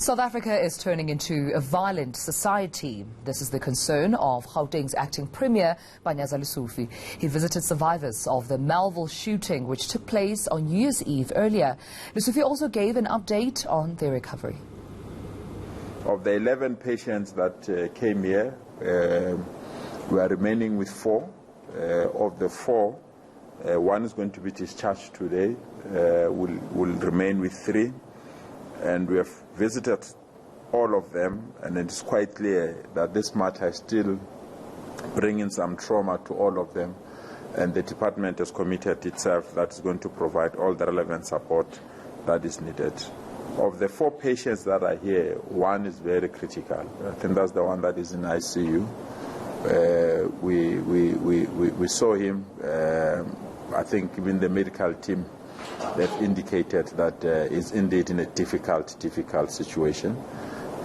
South Africa is turning into a violent society. This is the concern of Gauteng's acting Premier Panyaza Lesufi. He visited survivors of the Melville shooting, which took place on New Year's Eve earlier. Lesufi also gave an update on their recovery. Of the 11 patients that came here, we are remaining with 4. Of the 4, one is going to be discharged today. We'll remain with 3. And we have visited all of them, and it is quite clear that this matter is still bringing some trauma to all of them, and the department has committed itself that is going to provide all the relevant support that is needed. Of the 4 patients that are here, 1 is very critical. I think that's the one that is in ICU. We saw him. I think even the medical team, they've indicated that he's indeed in a difficult situation.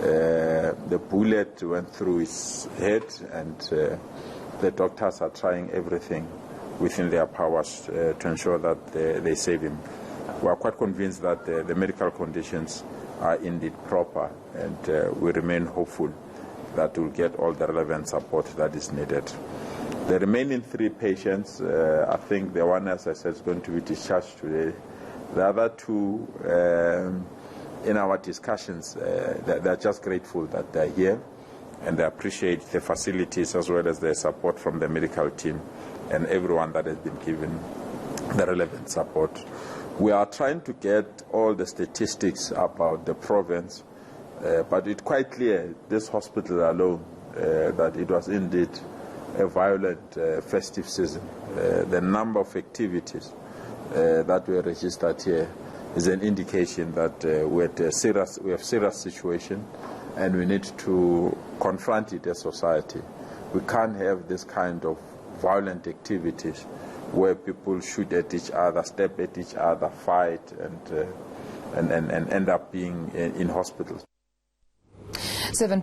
The bullet went through his head, and the doctors are trying everything within their powers to ensure that they save him. We are quite convinced that the medical conditions are indeed proper, and we remain hopeful that we'll get all the relevant support that is needed. The remaining 3 patients, I think the one, as I said, is going to be discharged today. The other 2, in our discussions, they're just grateful that they're here, and they appreciate the facilities as well as the support from the medical team and everyone that has been given the relevant support. We are trying to get all the statistics about the province, but it's quite clear, this hospital alone, that it was indeed a violent festive season. The number of activities that were registered here is an indication that we have serious situation, and we need to confront it as society. We can't have this kind of violent activities where people shoot at each other, step at each other, fight, and end up being in hospitals.